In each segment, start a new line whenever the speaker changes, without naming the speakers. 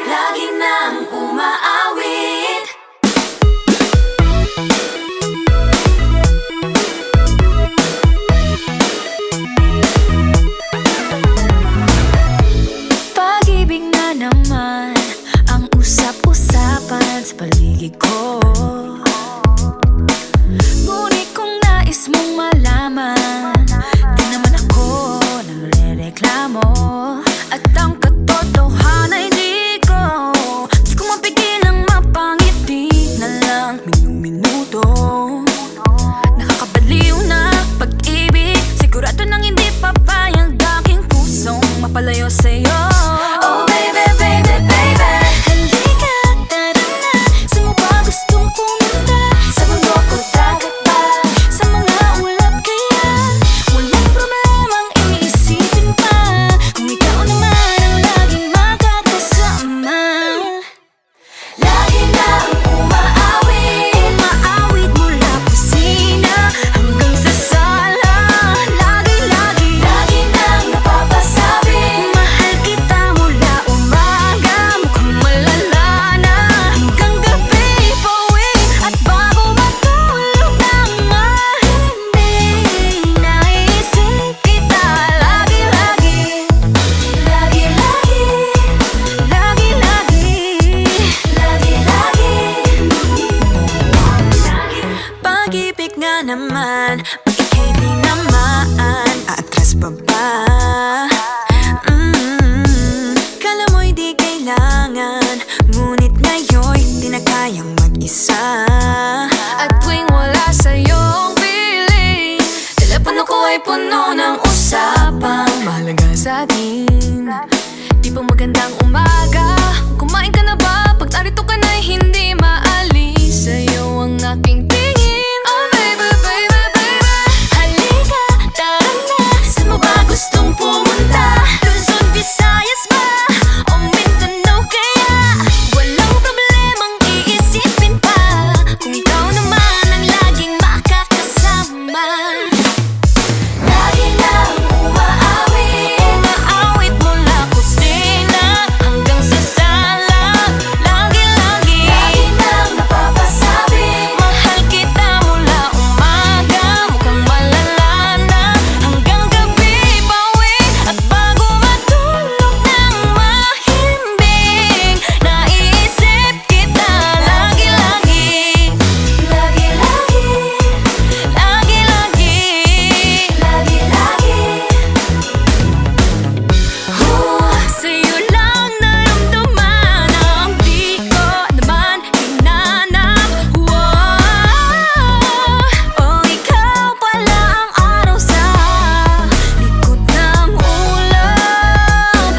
Lagi nang umaawi usap-usapan sa paligid ko. Ngunit kung nais mong malaman, di naman ako nagre-reklamo. At ang katotohanan ay di ko mapigilang mapangiti na lang minu-minuto. Nakakabaliw na pag-ibig, sigurado nang hindi papayag aking pusong mapalayo sa'yo. Oh baby, baby, baby, halika, tara na. Saan mo ba gustong pumunta? Sa mundo ko, dagat ba? Sa mga ulap kaya? Walang problemang iisipin pa, kung ikaw naman ang laging makakasama. Lagi na ang umaawit mula kusina hanggang sa sala. Lagi nang napapasabi, mahal kita mula umaga, mukhang malala na hanggang gabi. Pauwi at bago matulog nang mahimbing, naisip kita lagi-lagi. Pag-ibig nga naman, pag ika'y di naman, aatras pa ba? Kala mo'y di kailangan, ngunit ngayon'y di na kayang mag-isa. At tuwing wala sa'yong piling, telepono ko ay puno ng usapang mahalaga sa'tin. Di ba magandang umaga? Kumain ka na ba? Pag narito ka na'y hindi maalis sa'yo ang aking tingin. Oh baby, baby, baby, halika, tara na. Saan mo ba gustong pumunta? Luzon, Visayas ba? O Mindanao kaya? Walang problemang iisipin pa, kung ikaw naman ang laging makakasama. Lagi nang umaawit mula kusina hanggang sa sala. Lagi nang napapasabi, mahal kita mula umaga, mukhang malala na hanggang gabi. Pauwi at bago matulog nang mahimbing, naisip kita lagi-lagi. Sa'yo lang naramdaman ang di ko naman hinanap. Oh, ikaw pala ang araw sa likod ng ulap.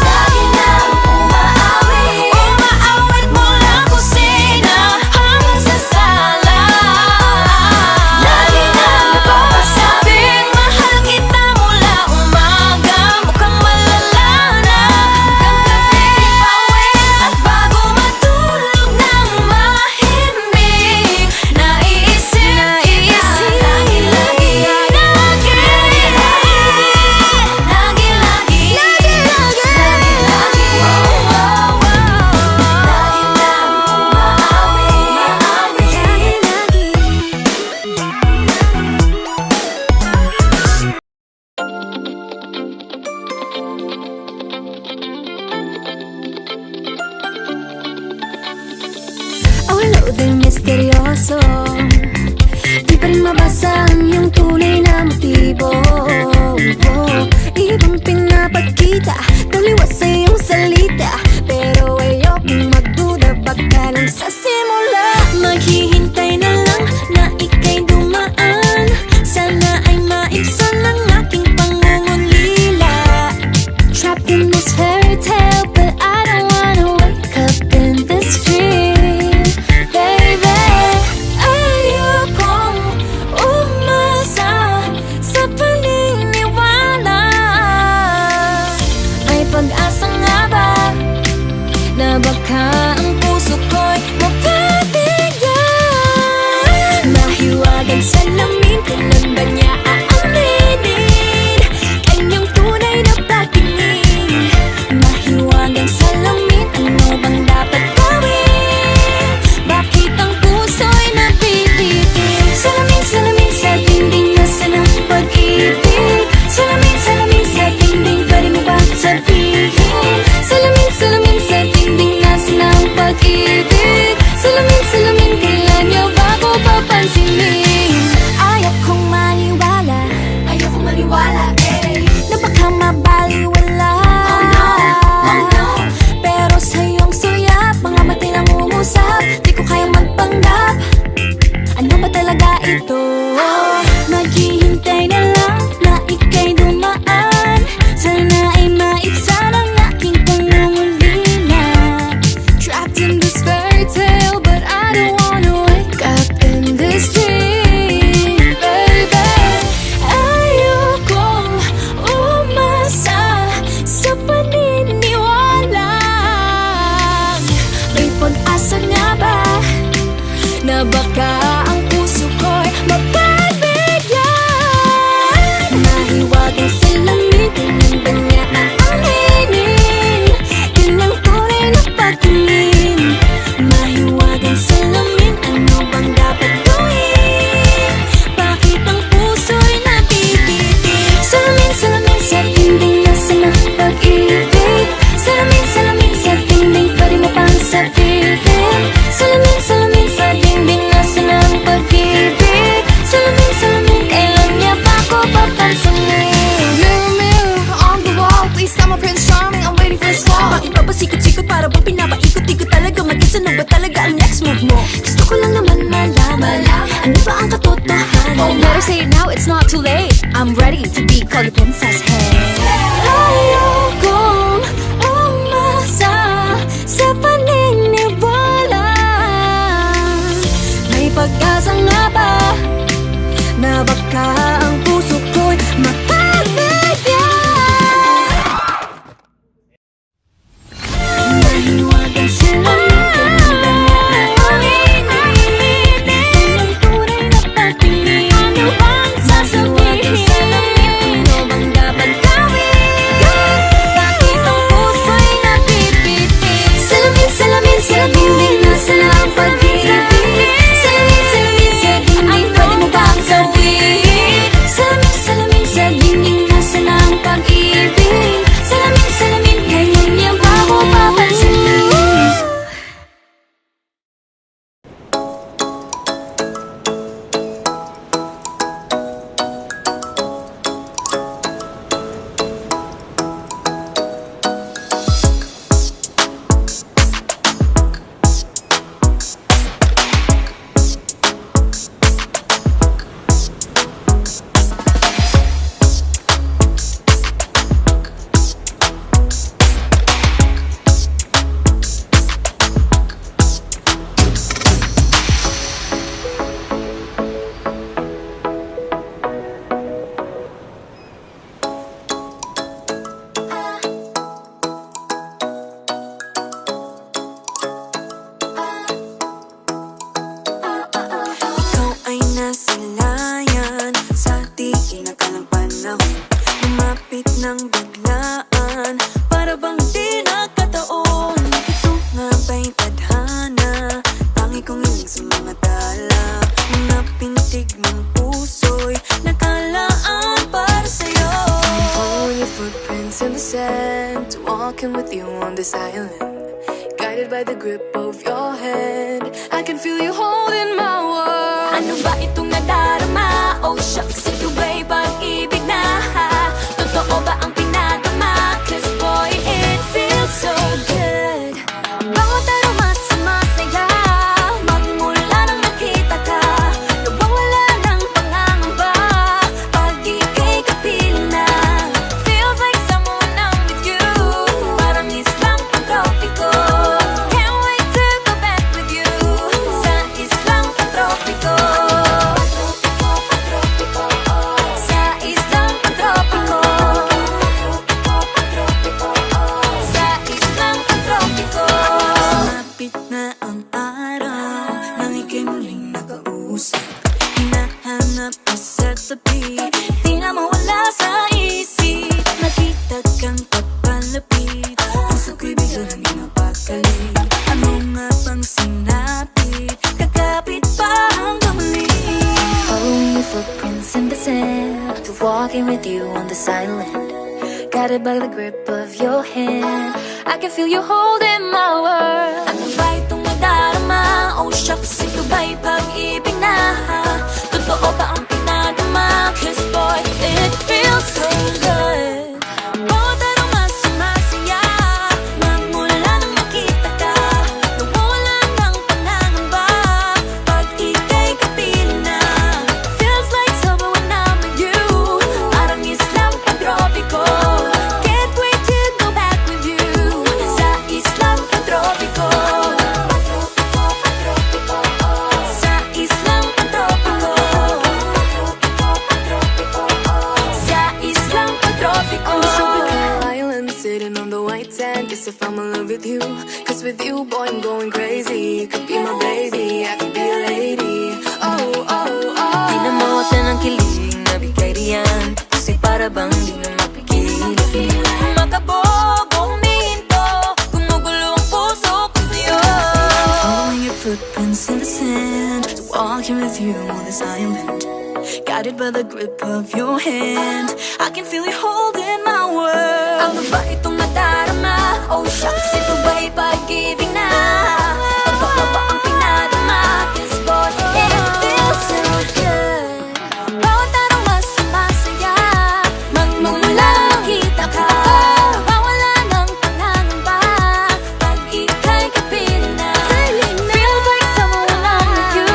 Lagi nang umaawit mula kusina hanggang sa sala. Lagi nang napapasabing, mahal kita mula umaga, mukhang malala na hanggang gabi. Pauwi at bago matulog nang mahimbing, naisip kita lagi-lagi. Awalo din misteryoso, di pa rin mabasa ang iyong tunay na motibo. Ibang pinapakita, taliwas sa iyong salita, pero ayokong magduda, baka lang sa simula. Maghihintay na lang na ika'y dumaan, sana ay maibsan ang aking pangungulila. Trapped in this fairy tale, but I don't wanna wake up in this dream. Baby, ayokong umasa sa paniniwala. May pag-asa nga ba na baka ang puso ko'y mapatigan? Mahiwagang salamin, kailan ba niya aaminin kanyang tunay na patingin? Mahiwagang salamin, ano bang dapat gawin? Bakit ang puso'y nabibitin? Salamin, salamin sa dingding, nasa ng pag-ibig. Salamin
say it now, it's not too late. I'm ready to be called a princess, hey.
Ayokong umasa sa paniniwala. May pag-asa nga ba na baka ang puso ko'y mapabigyan? Nahiwagan sila ng biglaan, para bang di nakataon. Ito nga ba'y tadhana, tangi kong hiling sa mga tala. Mga pintig ng puso'y nakalaan para sa'yo.
Following your footprints in the sand, walking with you on this island, guided by the grip of your hand. I can feel you holding my world.
Ano ba itong nadarama? Oh shucks, ito ba'y pag-ibig na? Totoo ba ang pinadama? 'Cause boy, it feels so good. Bawat aroma sumasaya, magmula nang nakita ka. Nawawala ng pangangamba, pag ika'y kapiling na. Feels like someone I'm with you, parang islang pantropiko. Can't wait to go back with you, sa islang pantropiko. Sa islang pantropiko. Sumapit na ang araw nang ika'y muling nakausap. Hinahanap ka sa tabi, di na mawala sa isip. Nakita kang papalapit, puso ko'y bigla nang inapakali. Ano nga bang sinapit, kakapit pa hanggang muli.
Following your footprints in the sand, to walking with you on this island, guided by the grip of your hand. I can feel you holding my world.
Ano ba itong nadarama? Oh shucks, ito ba'y pag-ibig na? Totoo ba ang pinadama? 'Cause boy, it feels so good. Bawat aroma sumasaya, magmula nang makita ka. Nawawala ng pangangamba, pag ika'y kapiling na. Feels like summer when I'm with you, parang islang pantropiko. Can't wait to go back with you, sa islang pantropiko. Sa islang pantropiko. Sa islang pantropiko.
Island sitting on the white sand, guess if I'm in love with you, 'cause with you, boy, I'm going crazy. You could be my baby, I could be a lady. Oh, oh, oh.
Di na mawata ng kilig na bigay riyan, kasi para bang di na mapigil. Makabog, huminto, gumugulo ang puso ko sa'yo. Following your footprints in the sand, walking with you on this island, guided by the grip of your hand. I can feel you holding my world. Ano ba itong nadarama? Oh shucks, ito ba'y pag-ibig na? Totoo ba ang pinadama? 'Cause boy, it feels so good. Bawat aroma sumasaya, magmumula nang makita ka. Nawawala ng pangangamba, pag ika'y kapiling na. Feels like someone I'm with you,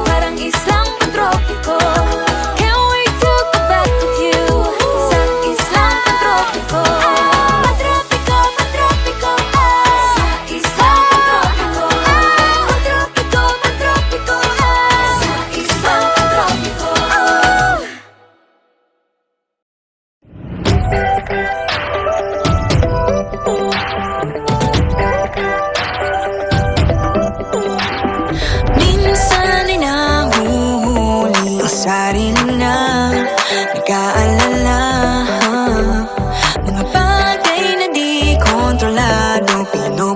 parang islang pantropiko.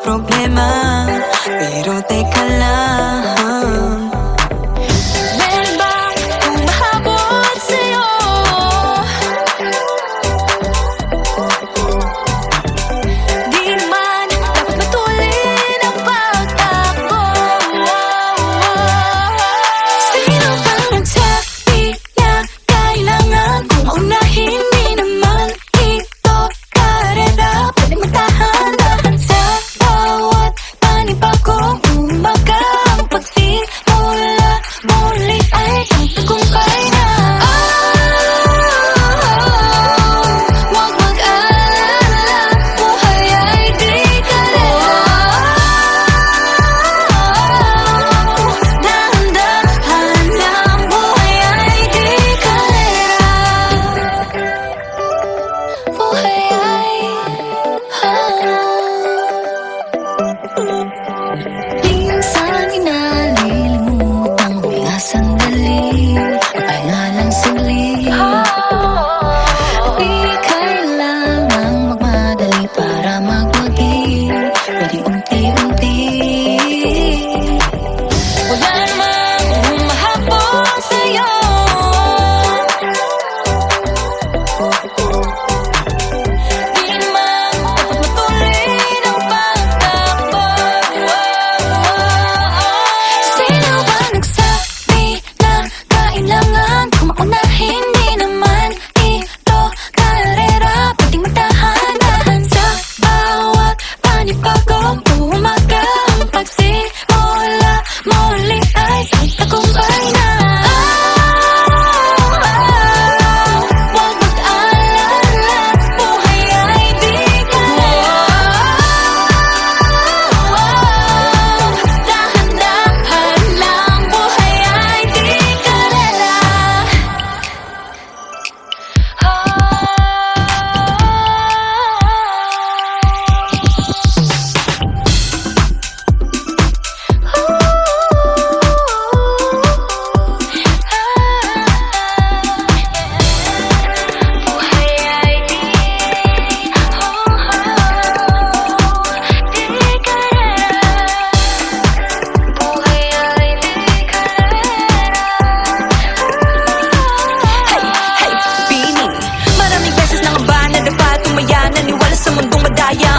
problema. Pero teka lang,
Meron bang humahabol sa'yo? Di naman dapat matulin ang pagtakbo. Sino bang nagsabi na kailangan kong maunahin? Di naman ito karera, pwede magtahan-tahan sa bawat panibagong umaga. Ang pagsimula muli ay isang tagumpay na. Huwag mag-alala, buhay ay di kalera. Dahan-dahan lang, buhay ay di kalera. Buhay ay minsan inalilimutan ko na sandali, ay nga lang saglit. Di kailangang magmadali para magwagi, pwede unti-unti. Wala namang humahabol sa'yo. Di naman dapat matulin ang pagtakbo. Sino ba nagsabi na kailangan kong maunahin? Di naman ito karera, pwedeng magtahan-tahan sa bawat panibagong umaga. Ang pagsimula muli ay isang tagumpay na. Huwag mag-alala, buhay ay di kalera. Dahan-dahan lang, buhay ay di kalera. Buhay ay di kalera. Buhay ay di kalera.
hey, Bini. Maraming beses nang ba na dapat tumaya, naniwala sa mundong madaya,